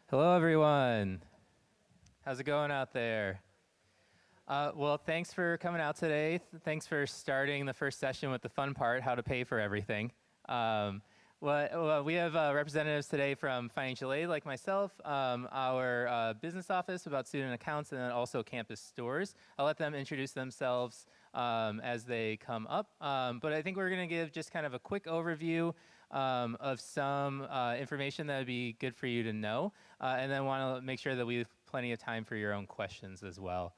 Hello, everyone. How's it going out there? Well, thanks for coming out today. Thanks for starting the first session with the fun part, how to pay for everything. We have representatives today from financial aid, like myself, our business office about student accounts, and then also campus stores. I'll let them introduce themselves as they come up. But I think we're going to give just kind of a quick overview of some information that would be good for you to know, and then want to make sure that we have plenty of time for your own questions as well.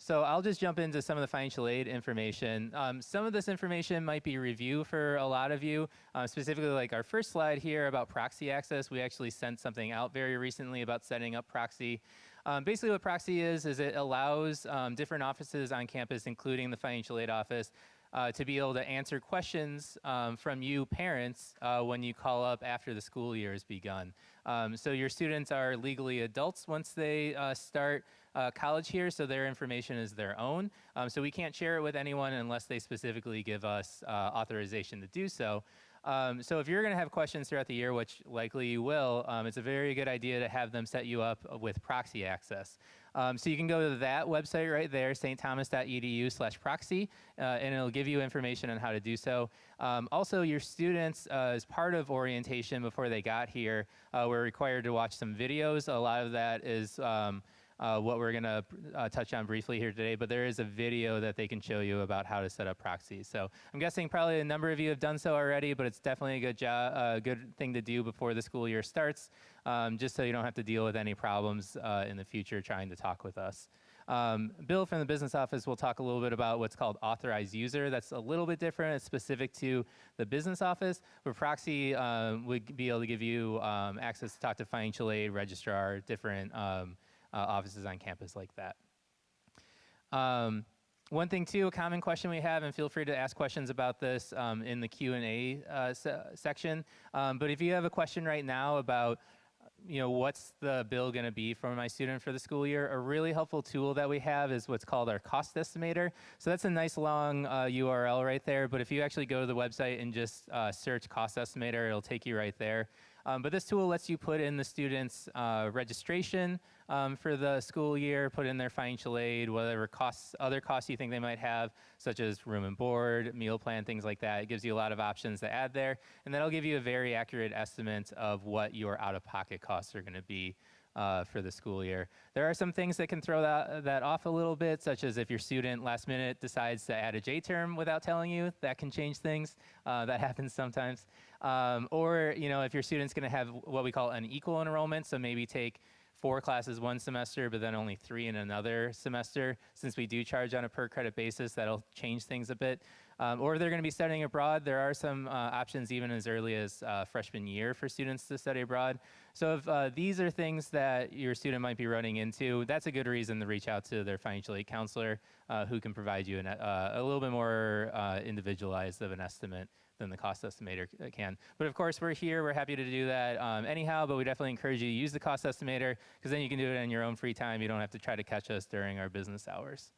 So I'll just jump into some of the financial aid information. Some of this information might be review for a lot of you, specifically like our first slide here about proxy access. We actually sent something out very recently about setting up proxy. Basically what proxy is it allows different offices on campus, including the financial aid office, to be able to answer questions from you parents when you call up after the school year has begun. So your students are legally adults once they start college here, so their information is their own. So we can't share it with anyone unless they specifically give us authorization to do so. So if you're going to have questions throughout the year, which likely you will, it's a very good idea to have them set you up with proxy access. So you can go to that website right there, stthomas.edu/proxy, and it'll give you information on how to do so. Also, your students, as part of orientation before they got here, were required to watch some videos. A lot of that is what we're going to touch on briefly here today, but there is a video that they can show you about how to set up proxies. So I'm guessing probably a number of you have done so already, but it's definitely a good thing to do before the school year starts, just so you don't have to deal with any problems in the future trying to talk with us. Bill from the business office will talk a little bit about what's called authorized user. That's a little bit different. It's specific to the business office, but proxy would be able to give you access to talk to financial aid, registrar, different offices on campus like that. One thing too, a common question we have, and feel free to ask questions about this in the Q&A section, but if you have a question right now about what's the bill going to be for my student for the school year, a really helpful tool that we have is what's called our cost estimator. So that's a nice long URL right there, but if you actually go to the website and just search cost estimator, it'll take you right there. But this tool lets you put in the student's registration for the school year, put in their financial aid, whatever other costs you think they might have, such as room and board, meal plan, things like that. It gives you a lot of options to add there, and that'll give you a very accurate estimate of what your out-of-pocket costs are going to be for the school year. There are some things that can throw that off a little bit, such as if your student last minute decides to add a J term without telling you, that can change things. That happens sometimes. Or if your student's going to have what we call unequal enrollment, so maybe take 4 classes one semester, but then only 3 in another semester. Since we do charge on a per credit basis, that'll change things a bit. Or they're going to be studying abroad. There are some options even as early as freshman year for students to study abroad. So if these are things that your student might be running into, that's a good reason to reach out to their financial aid counselor who can provide you a little bit more individualized of an estimate than the cost estimator can. But of course, we're here. We're happy to do that anyhow, but we definitely encourage you to use the cost estimator because then you can do it in your own free time. You don't have to try to catch us during our business hours.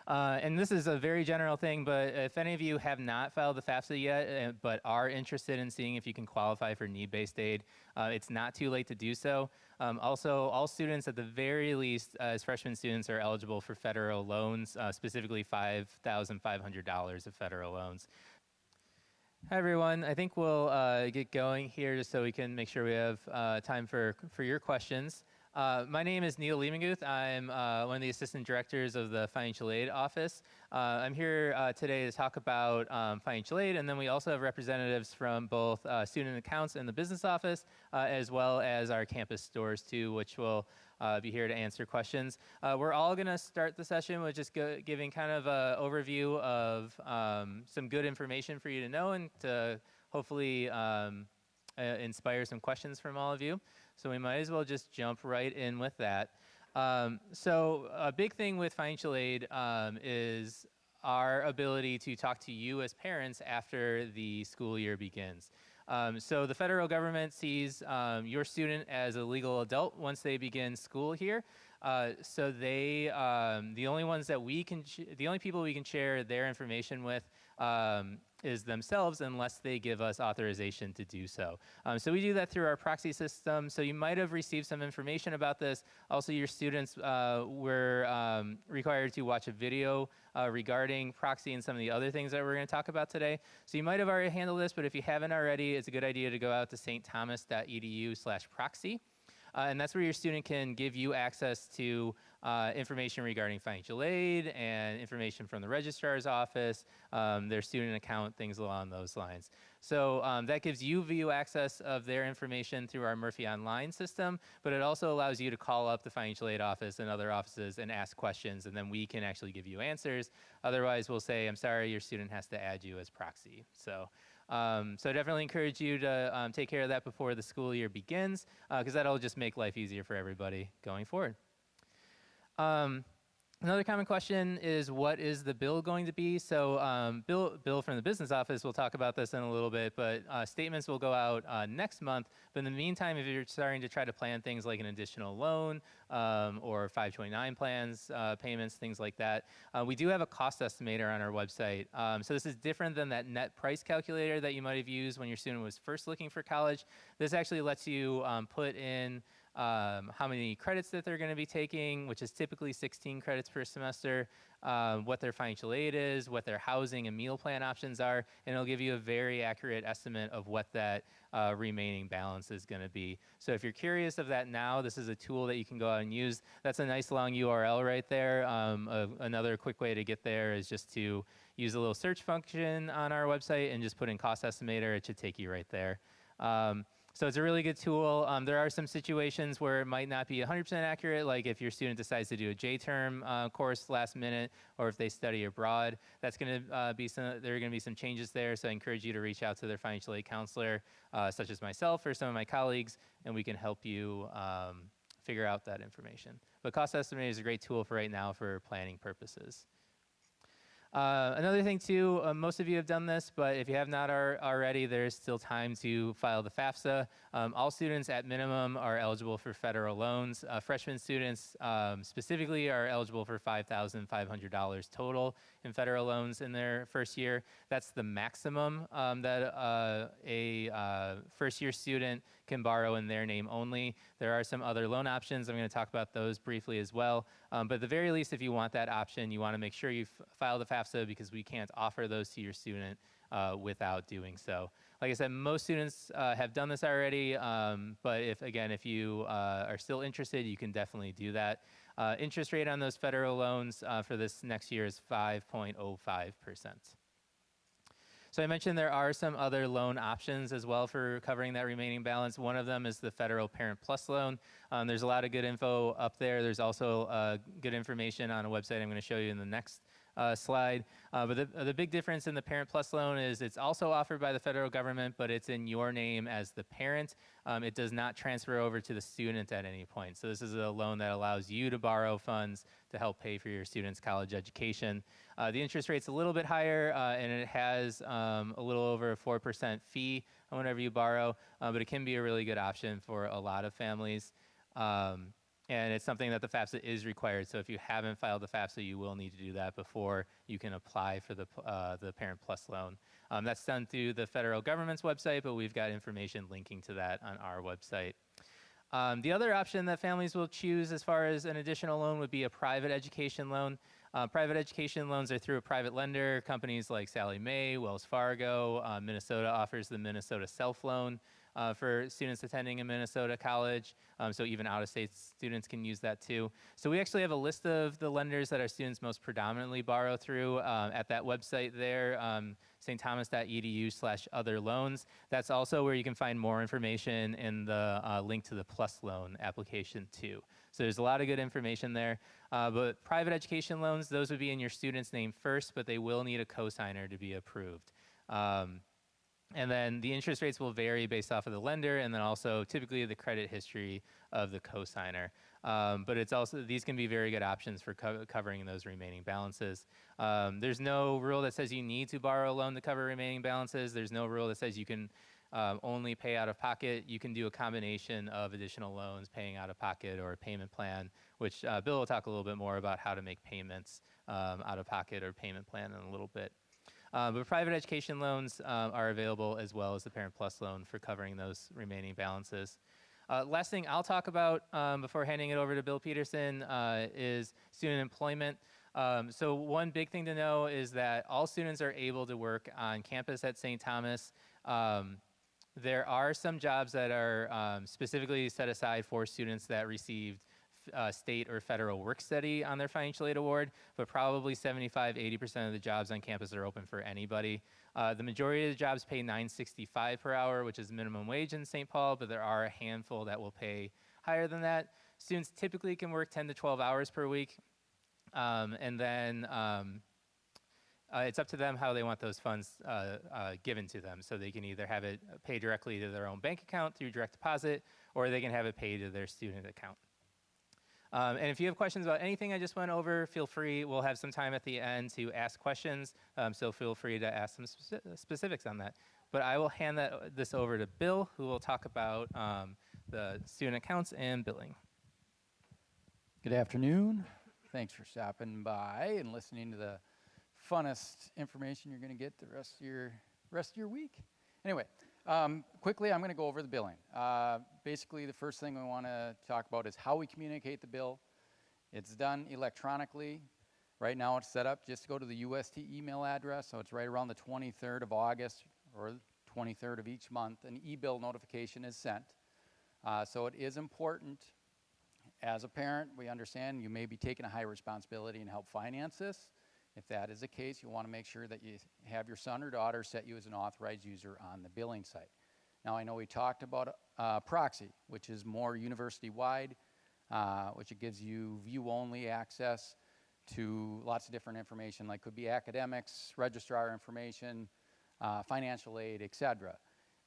And this is a very general thing, but if any of you have not filed the FAFSA yet, but are interested in seeing if you can qualify for need-based aid, it's not too late to do so. Also, all students at the very least, as freshman students, are eligible for federal loans, specifically $5,500 of federal loans. Hi everyone, I think we'll get going here just so we can make sure we have time for your questions. My name is Neil Liebenguth. I'm one of the assistant directors of the financial aid office. I'm here today to talk about financial aid, and then we also have representatives from both student accounts and the business office, as well as our campus stores too, which will be here to answer questions. We're all going to start the session with just giving kind of an overview of some good information for you to know and to hopefully inspire some questions from all of you. So we might as well just jump right in with that. So a big thing with financial aid is our ability to talk to you as parents after the school year begins. So the federal government sees your student as a legal adult once they begin school here. So they, the only people we can share their information with is themselves unless they give us authorization to do so. So we do that through our proxy system. So you might have received some information about this. Also, your students were required to watch a video regarding proxy and some of the other things that we're going to talk about today. So you might have already handled this, but if you haven't already, it's a good idea to go out to stthomas.edu/proxy. And that's where your student can give you access to information regarding financial aid and information from the registrar's office, their student account, things along those lines. So that gives you view access of their information through our Murphy Online system, but it also allows you to call up the financial aid office and other offices and ask questions, and then we can actually give you answers. Otherwise, we'll say, I'm sorry, your student has to add you as proxy. So I definitely encourage you to take care of that before the school year begins, because that'll just make life easier for everybody going forward. Another common question is, what is the bill going to be? So Bill from the business office will talk about this in a little bit, but statements will go out next month. But in the meantime, if you're starting to try to plan things like an additional loan or 529 plans, payments, things like that, we do have a cost estimator on our website. So this is different than that net price calculator that you might have used when your student was first looking for college. This actually lets you put in how many credits that they're going to be taking, which is typically 16 credits per semester, what their financial aid is, what their housing and meal plan options are, and it'll give you a very accurate estimate of what that remaining balance is going to be. So if you're curious of that now, this is a tool that you can go out and use. That's a nice long URL right there. Another quick way to get there is just to use a little search function on our website and just put in cost estimator. It should take you right there. So it's a really good tool. There are some situations where it might not be 100% accurate, like if your student decides to do a J-term course last minute, or if they study abroad. That's going to be there are going to be some changes there. So I encourage you to reach out to their financial aid counselor, such as myself or some of my colleagues, and we can help you figure out that information. But Cost Estimator is a great tool for right now for planning purposes. Another thing too, most of you have done this, but if you have not already, there's still time to file the FAFSA. All students at minimum are eligible for federal loans. Freshman students specifically are eligible for $5,500 total in federal loans in their first year. That's the maximum that a first year student can borrow in their name only. There are some other loan options. I'm going to talk about those briefly as well. But at the very least, if you want that option, you want to make sure you file the FAFSA, because we can't offer those to your student without doing so. Like I said, most students have done this already, but if you are still interested, you can definitely do that. Interest rate on those federal loans for this next year is 5.05%. So I mentioned there are some other loan options as well for covering that remaining balance. One of them is the Federal Parent Plus loan. There's a lot of good info up there. There's also good information on a website I'm going to show you in the next slide. But the big difference in the Parent Plus loan is it's also offered by the federal government, but it's in your name as the parent. It does not transfer over to the student at any point. So this is a loan that allows you to borrow funds to help pay for your student's college education. The interest rate's a little bit higher, and it has a little over a 4% fee whenever you borrow, but it can be a really good option for a lot of families. And it's something that the FAFSA is required. So if you haven't filed the FAFSA, you will need to do that before you can apply for the Parent Plus loan. That's done through the federal government's website, but we've got information linking to that on our website. The other option that families will choose as far as an additional loan would be a private education loan. Private education loans are through a private lender. Companies like Sallie Mae, Wells Fargo, Minnesota offers the Minnesota Self Loan for students attending a Minnesota college. So even out-of-state students can use that too. So we actually have a list of the lenders that our students most predominantly borrow through at that website there, stthomas.edu/other loans. That's also where you can find more information in the link to the Plus loan application too. So there's a lot of good information there. But private education loans, those would be in your student's name first, but they will need a cosigner to be approved. And then the interest rates will vary based off of the lender, and then also typically the credit history of the cosigner. But it's also, these can be very good options for covering those remaining balances. There's no rule that says you need to borrow a loan to cover remaining balances. There's no rule that says you can only pay out of pocket. You can do a combination of additional loans, paying out of pocket, or a payment plan, which Bill will talk a little bit more about how to make payments out of pocket or payment plan in a little bit. But private education loans are available as well as the Parent Plus loan for covering those remaining balances. Last thing I'll talk about before handing it over to Bill Peterson is student employment. So one big thing to know is that all students are able to work on campus at St. Thomas. There are some jobs that are specifically set aside for students that received state or federal work study on their financial aid award, but probably 75–80% of the jobs on campus are open for anybody. The majority of the jobs pay $9.65 per hour, which is minimum wage in St. Paul, but there are a handful that will pay higher than that. Students typically can work 10 to 12 hours per week, and then it's up to them how they want those funds given to them. So they can either have it paid directly to their own bank account through direct deposit, or they can have it paid to their student account. And if you have questions about anything I just went over, feel free. We'll have some time at the end to ask questions, so feel free to ask some specifics on that. But I will hand this over to Bill, who will talk about the student accounts and billing. Good afternoon. Thanks for stopping by and listening to the funnest information you're going to get the rest of your week. Anyway, quickly, I'm going to go over the billing. Basically, the first thing we want to talk about is how we communicate the bill. It's done electronically. Right now, it's set up just to go to the UST email address, so it's right around the 23rd of August or 23rd of each month. An e-bill notification is sent. So it is important. As a parent, we understand you may be taking a high responsibility and help finance this. If that is the case, you want to make sure that you have your son or daughter set you as an authorized user on the billing site. Now, I know we talked about Proxy, which is more university-wide, which it gives you view-only access to lots of different information, like could be academics, registrar information, financial aid, etc.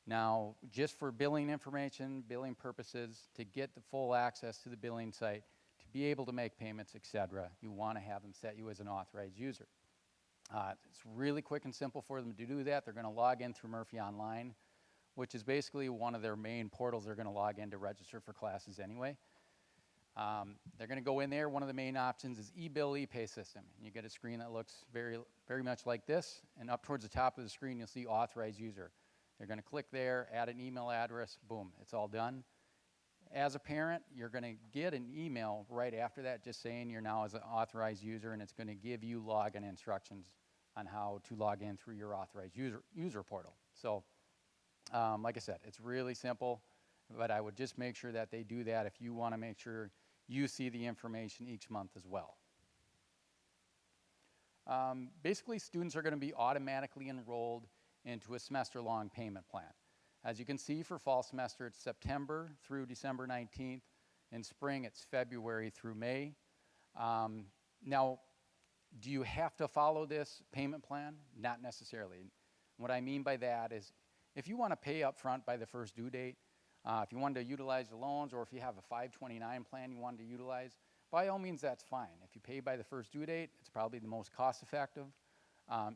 Now, just for billing information, billing purposes, to get the full access to the billing site, to be able to make payments, etc., you want to have them set you as an authorized user. It's really quick and simple for them to do that. They're going to log in through Murphy Online, which is basically one of their main portals they're going to log in to register for classes anyway. They're going to go in there. One of the main options is e-bill, e-pay system. And you get a screen that looks very, very much like this. And up towards the top of the screen, you'll see authorized user. They're going to click there, add an email address, boom, it's all done. As a parent, you're going to get an email right after that just saying you're now as an authorized user, and it's going to give you login instructions on how to log in through your authorized user portal. So, like I said, it's really simple, but I would just make sure that they do that if you want to make sure you see the information each month as well. Basically, students are going to be automatically enrolled into a semester-long payment plan. As you can see, for fall semester, it's September through December 19th. In spring, it's February through May. Now, do you have to follow this payment plan? Not necessarily. What I mean by that is, if you want to pay up front by the first due date, if you wanted to utilize the loans, or if you have a 529 plan you wanted to utilize, by all means, that's fine. If you pay by the first due date, it's probably the most cost-effective.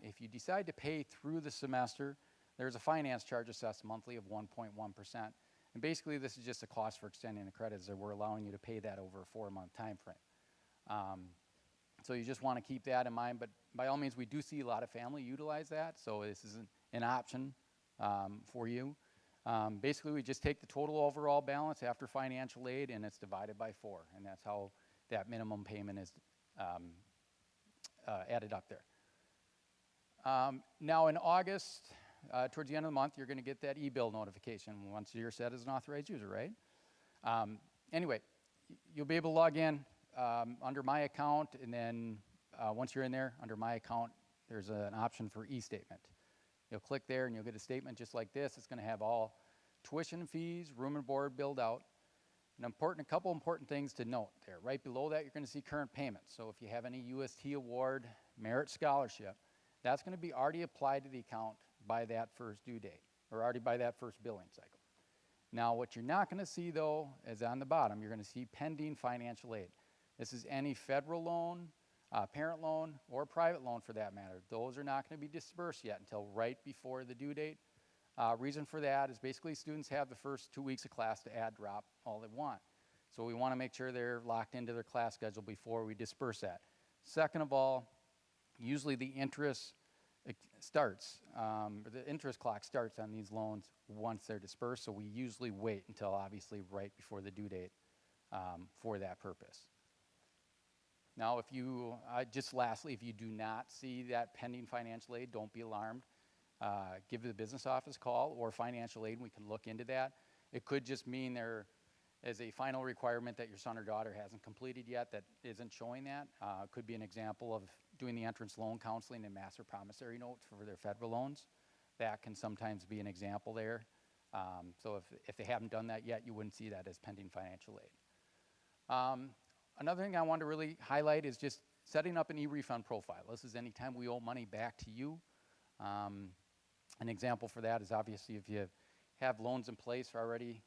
If you decide to pay through the semester, there's a finance charge assessed monthly of 1.1%. And basically, this is just a cost for extending the credits, that we're allowing you to pay that over a 4-month time frame. So you just want to keep that in mind. But by all means, we do see a lot of family utilize that. So this is an option for you. Basically, we just take the total overall balance after financial aid, and it's divided by 4. And that's how that minimum payment is added up there. Now in August, towards the end of the month, you're going to get that e-bill notification once you're set as an authorized user, right? Anyway, you'll be able to log in under My Account, and then once you're in there, under My Account, there's an option for e-statement. You'll click there, and you'll get a statement just like this. It's going to have all tuition fees, room and board billed out. A couple important things to note there. Right below that, you're going to see current payments. So if you have any UST award, merit scholarship, that's going to be already applied to the account by that first due date, or already by that first billing cycle. Now, what you're not going to see, though, is on the bottom, you're going to see pending financial aid. This is any federal loan, parent loan, or private loan for that matter. Those are not going to be dispersed yet until right before the due date. Reason for that is basically students have the first 2 weeks of class to add drop all they want. So we want to make sure they're locked into their class schedule before we disperse that. Second of all, usually the interest the interest clock starts on these loans once they're dispersed, so we usually wait until obviously right before the due date for that purpose. Now, just lastly, if you do not see that pending financial aid, don't be alarmed. Give the business office a call or financial aid, and we can look into that. It could just mean there is a final requirement that your son or daughter hasn't completed yet that isn't showing that. Could be an example of doing the entrance loan counseling and master promissory notes for their federal loans. That can sometimes be an example there. So if they haven't done that yet, you wouldn't see that as pending financial aid. Another thing I want to really highlight is just setting up an e-refund profile. This is anytime we owe money back to you. An example for that is obviously if you have loans in place already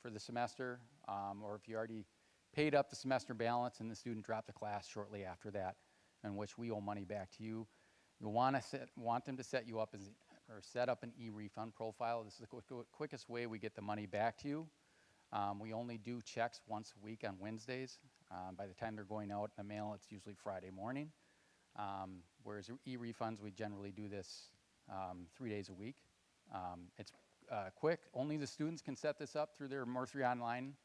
for the semester, or if you already paid up the semester balance and the student dropped a class shortly after that, in which we owe money back to you. You'll want them to set you up or set up an e-refund profile. This is the quickest way we get the money back to you. We only do checks once a week on Wednesdays. By the time they're going out in the mail, it's usually Friday morning. Whereas e-refunds, we generally do this 3 days a week. It's quick. Only the students can set this up through their Mercury Online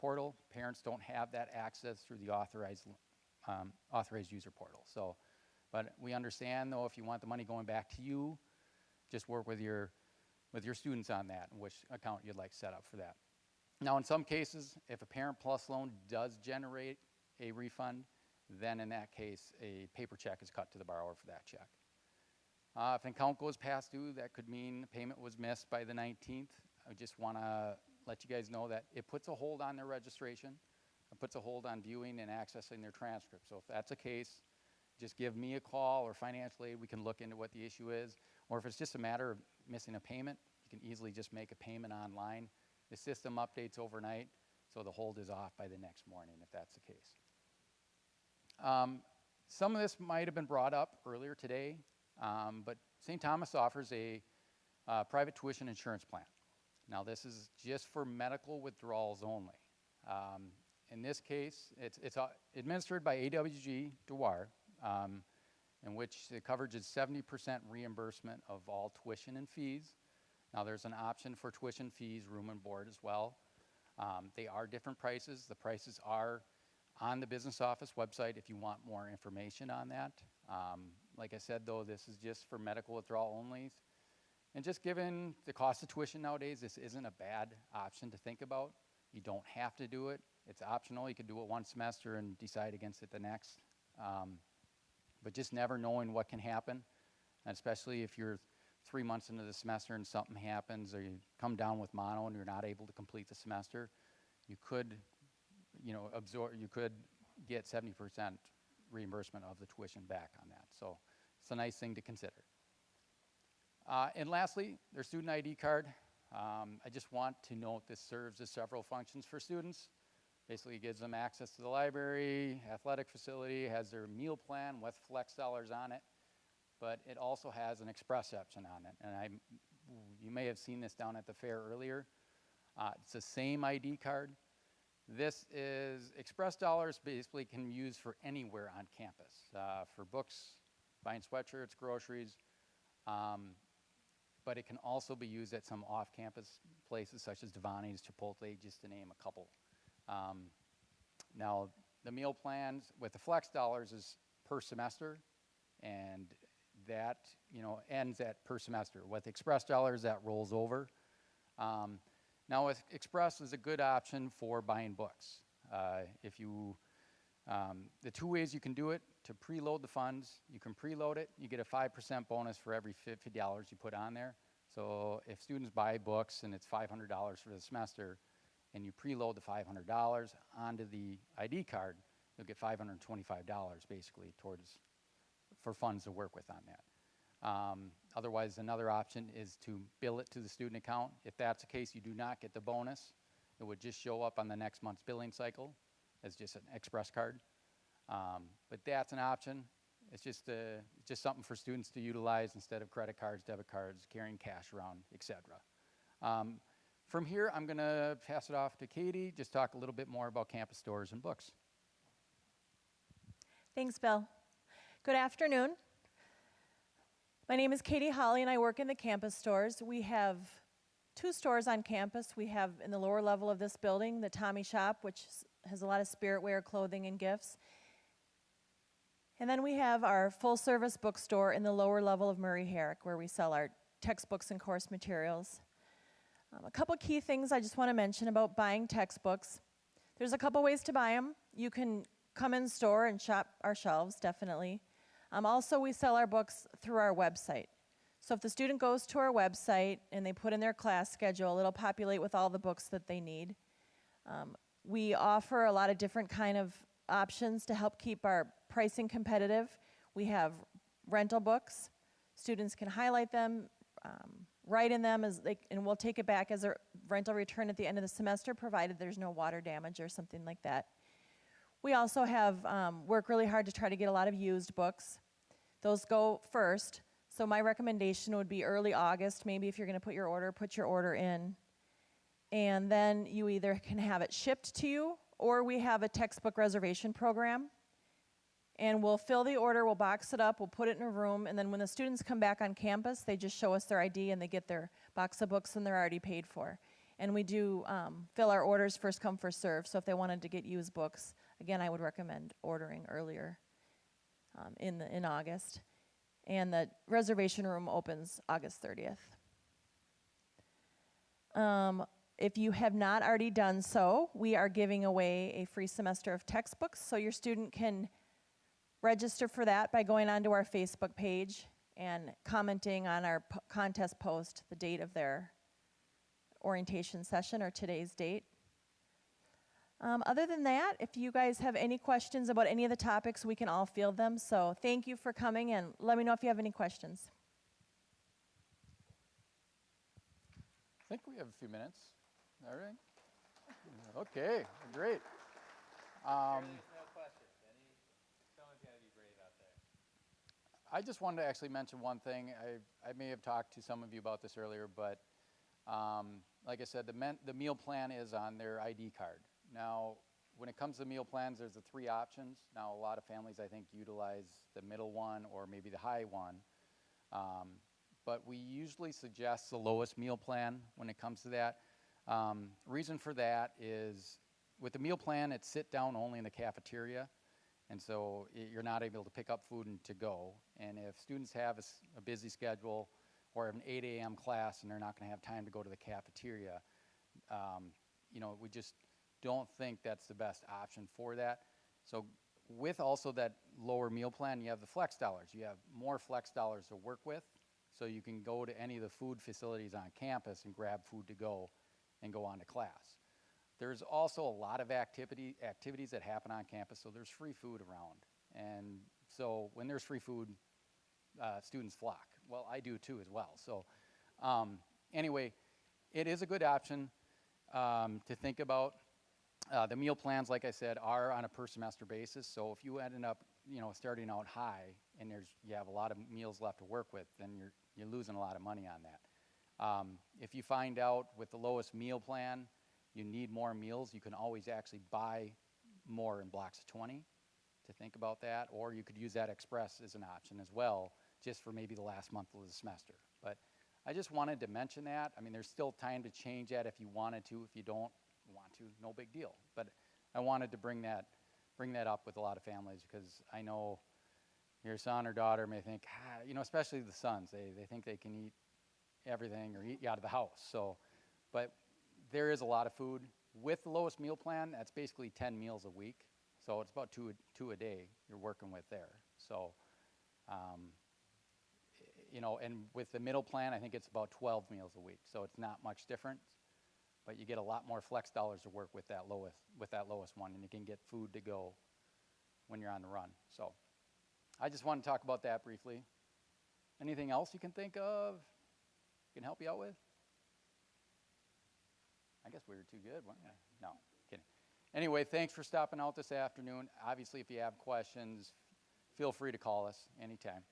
portal. Parents don't have that access through the authorized user portal. But we understand, though, if you want the money going back to you, just work with your students on that and which account you'd like set up for that. Now, in some cases, if a Parent Plus loan does generate a refund, then in that case, a paper check is cut to the borrower for that check. If an account goes past due, that could mean the payment was missed by the 19th. I just want to let you guys know that it puts a hold on their registration. It puts a hold on viewing and accessing their transcript. So if that's the case, just give me a call or financial aid. We can look into what the issue is. Or if it's just a matter of missing a payment, you can easily just make a payment online. The system updates overnight, so the hold is off by the next morning if that's the case. Some of this might have been brought up earlier today, but St. Thomas offers a private tuition insurance plan. Now, this is just for medical withdrawals only. In this case, it's administered by AWG Dewar, in which the coverage is 70% reimbursement of all tuition and fees. Now, there's an option for tuition fees, room and board as well. They are different prices. The prices are on the business office website if you want more information on that. Like I said, though, this is just for medical withdrawal only. And just given the cost of tuition nowadays, this isn't a bad option to think about. You don't have to do it. It's optional. You can do it one semester and decide against it the next. But just never knowing what can happen, and especially if you're 3 months into the semester and something happens, or you come down with mono and you're not able to complete the semester, you could, you could get 70% reimbursement of the tuition back on that. So it's a nice thing to consider. And lastly, their student ID card. I just want to note this serves as several functions for students. Basically, it gives them access to the library, athletic facility, has their meal plan with flex dollars on it, but it also has an express option on it. And you may have seen this down at the fair earlier. It's the same ID card. This is express dollars basically can use for anywhere on campus, for books, buying sweatshirts, groceries, but it can also be used at some off-campus places such as Devani's, Chipotle, just to name a couple. Now, the meal plans with the flex dollars is per semester, and that ends at per semester. With express dollars, that rolls over. Now, with express is a good option for buying books. The two ways you can do it: to preload the funds, you can preload it. You get a 5% bonus for every $50 you put on there. So if students buy books and it's $500 for the semester, and you preload the $500 onto the ID card, you'll get $525 basically for funds to work with on that. Otherwise, another option is to bill it to the student account. If that's the case, you do not get the bonus. It would just show up on the next month's billing cycle as just an express card. But that's an option. It's just something for students to utilize instead of credit cards, debit cards, carrying cash around, etc. From here, I'm going to pass it off to Katie, just talk a little bit more about campus stores and books. Thanks, Bill. Good afternoon. My name is Katie Holly, and I work in the campus stores. We have 2 stores on campus. We have in the lower level of this building, the Tommy Shop, which has a lot of spirit wear, clothing, and gifts. And then we have our full-service bookstore in the lower level of Murray Herrick, where we sell our textbooks and course materials. A couple key things I just want to mention about buying textbooks. There's a couple ways to buy them. You can come in store and shop our shelves, definitely. Also, we sell our books through our website. So if the student goes to our website and they put in their class schedule, it'll populate with all the books that they need. We offer a lot of different kind of options to help keep our pricing competitive. We have rental books. Students can highlight them, write in them, and we'll take it back as a rental return at the end of the semester, provided there's no water damage or something like that. We also have work really hard to try to get a lot of used books. Those go first. So my recommendation would be early August. Maybe if you're going to put your order in. And then you either can have it shipped to you, or we have a textbook reservation program. And we'll fill the order, we'll box it up, we'll put it in a room, and then when the students come back on campus, they just show us their ID and they get their box of books and they're already paid for. And we do fill our orders first come, first serve. So if they wanted to get used books, again, I would recommend ordering earlier in August. And the reservation room opens August 30th. If you have not already done so, we are giving away a free semester of textbooks, so your student can register for that by going onto our Facebook page and commenting on our contest post, the date of their orientation session or today's date. Other than that, if you guys have any questions about any of the topics, we can all field them. So thank you for coming, and let me know if you have any questions. I think we have a few minutes. All right. Okay, great. I just wanted to actually mention one thing. I may have talked to some of you about this earlier, but like I said, the meal plan is on their ID card. Now, when it comes to meal plans, there's the 3 options. Now, a lot of families, I think, utilize the middle one or maybe the high one. But we usually suggest the lowest meal plan when it comes to that. Reason for that is with the meal plan, it's sit down only in the cafeteria. And so you're not able to pick up food and to go. And if students have a busy schedule or an 8 a.m. class and they're not going to have time to go to the cafeteria, we just don't think that's the best option for that. So with also that lower meal plan, you have the flex dollars. You have more flex dollars to work with. So you can go to any of the food facilities on campus and grab food to go and go on to class. There's also a lot of activities that happen on campus, so there's free food around. And so when there's free food, students flock. Well, I do too as well. So anyway, it is a good option to think about. The meal plans, like I said, are on a per semester basis. So if you ended up, starting out high and you have a lot of meals left to work with, then you're losing a lot of money on that. If you find out with the lowest meal plan, you need more meals, you can always actually buy more in blocks of 20 to think about that, or you could use that express as an option as well, just for maybe the last month of the semester. But I just wanted to mention that. I mean, there's still time to change that if you wanted to. If you don't want to, no big deal. But I wanted to bring that up with a lot of families, because I know your son or daughter may think, especially the sons, they think they can eat everything or eat out of the house. So, but there is a lot of food. With the lowest meal plan, that's basically 10 meals a week. So it's about two a day you're working with there. So, and with the middle plan, I think it's about 12 meals a week. So it's not much different, but you get a lot more flex dollars to work with that lowest one, and you can get food to go when you're on the run. So I just want to talk about that briefly. Anything else you can think of can help you out with? I guess we were too good, weren't we? No, kidding. Anyway, thanks for stopping out this afternoon. Obviously, if you have questions, feel free to call us anytime.